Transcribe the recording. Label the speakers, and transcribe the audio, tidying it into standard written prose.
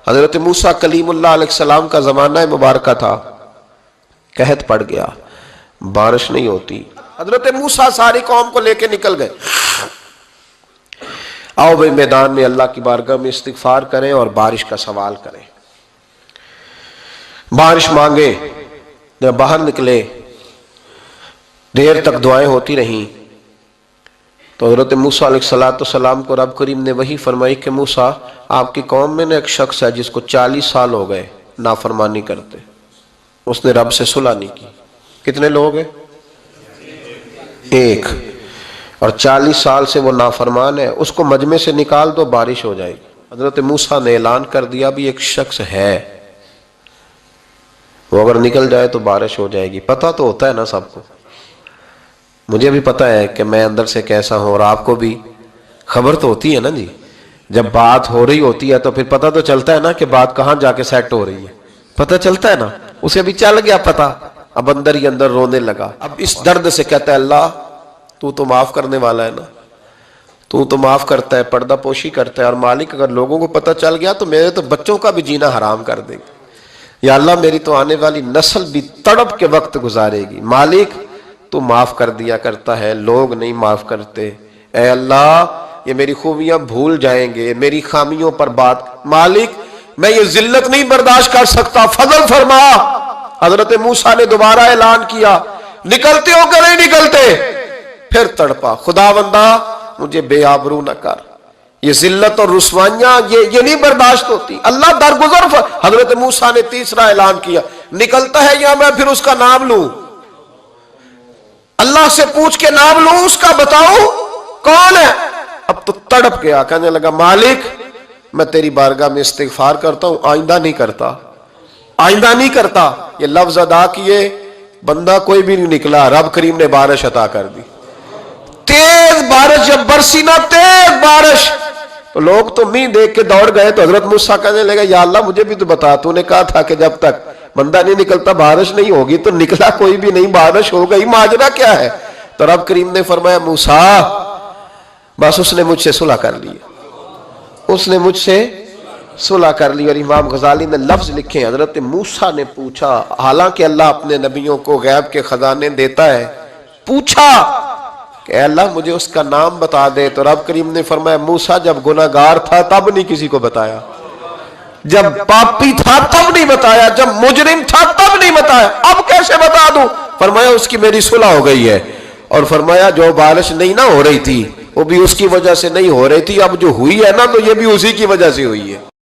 Speaker 1: حضرت موسیٰ کلیم اللہ علیہ السلام کا زمانہ مبارکہ تھا، قحط پڑ گیا، بارش نہیں ہوتی۔ حضرت موسیٰ ساری قوم کو لے کے نکل گئے، آؤ بھائی میدان میں اللہ کی بارگاہ میں استغفار کریں اور بارش کا سوال کریں، بارش مانگے۔ جب باہر نکلے دیر تک دعائیں ہوتی رہیں تو حضرت موسیٰ علیہ السلام کو رب کریم نے وحی فرمائی کہ موسیٰ آپ کی قوم میں نے ایک شخص ہے جس کو 40 سال ہو گئے نافرمانی کرتے، اس نے رب سے صلح نہیں کی۔ کتنے لوگ ہیں؟ ایک، اور 40 سال سے وہ نافرمان ہے، اس کو مجمع سے نکال دو بارش ہو جائے گی۔ حضرت موسیٰ نے اعلان کر دیا بھی ایک شخص ہے، وہ اگر نکل جائے تو بارش ہو جائے گی۔ پتہ تو ہوتا ہے نا سب کو، مجھے بھی پتہ ہے کہ میں اندر سے کیسا ہوں، اور آپ کو بھی خبر تو ہوتی ہے نا جی۔ جب بات ہو رہی ہوتی ہے تو پھر پتہ تو چلتا ہے نا کہ بات کہاں جا کے سیٹ ہو رہی ہے، پتہ چلتا ہے نا۔ اسے بھی چل گیا پتہ، اب اندر ہی اندر رونے لگا۔ اب اس درد سے کہتا ہے اللہ تو تو معاف کرنے والا ہے نا، تو تو معاف کرتا ہے، پردہ پوشی کرتا ہے، اور مالک اگر لوگوں کو پتہ چل گیا تو میرے تو بچوں کا بھی جینا حرام کر دے گا۔ یا اللہ میری تو آنے والی نسل بھی تڑپ کے وقت گزارے گی۔ مالک تو معاف کر دیا کرتا ہے، لوگ نہیں معاف کرتے۔ اے اللہ یہ میری خوبیاں بھول جائیں گے، میری خامیوں پر بات، مالک میں یہ ذلت نہیں برداشت کر سکتا، فضل فرما۔ حضرت موسیٰ نے دوبارہ اعلان کیا، نکلتے ہو کہ نہیں نکلتے؟ پھر تڑپا، خدا بندہ مجھے بے آبرو نہ کر، یہ ذلت اور رسوائیاں یہ نہیں برداشت ہوتی، اللہ درگزر۔ حضرت موسیٰ نے تیسرا اعلان کیا، نکلتا ہے یا میں پھر اس کا نام لوں؟ اللہ سے پوچھ کے نام لوں اس کا، بتاؤ کون ہے؟ اب تو تڑپ گیا، کہنے لگا مالک میں تیری بارگاہ میں استغفار کرتا ہوں، آئندہ نہیں کرتا، آئندہ نہیں کرتا۔ یہ لفظ ادا کیے، بندہ کوئی بھی نہیں نکلا، رب کریم نے بارش عطا کر دی۔ تیز بارش جب برسی نا، تیز بارش، تو لوگ تو منہ دیکھ کے دوڑ گئے۔ تو حضرت موسیٰ کہنے لگا یا اللہ مجھے بھی تو بتا، تو نے کہا تھا کہ جب تک بندہ نہیں نکلتا بارش نہیں ہوگی، تو نکلا کوئی بھی نہیں، بارش ہو گئی، ماجرا کیا ہے؟ تو رب کریم نے فرمایا موسیٰ بس اس نے مجھ سے صلح کر لی، اس نے مجھ سے صلح کر لی۔ اور امام غزالی نے لفظ لکھے، حضرت موسیٰ نے پوچھا، حالانکہ اللہ اپنے نبیوں کو غیب کے خزانے دیتا ہے، پوچھا کہ اے اللہ مجھے اس کا نام بتا دے۔ تو رب کریم نے فرمایا موسیٰ جب گناہگار تھا تب نہیں کسی کو بتایا، جب پاپی تھا تب نہیں بتایا، جب مجرم تھا تب نہیں بتایا، اب کیسے بتا دوں؟ فرمایا اس کی میری صلح ہو گئی ہے، اور فرمایا جو بارش نہیں نہ ہو رہی تھی وہ بھی اس کی وجہ سے نہیں ہو رہی تھی، اب جو ہوئی ہے نا تو یہ بھی اسی کی وجہ سے ہوئی ہے۔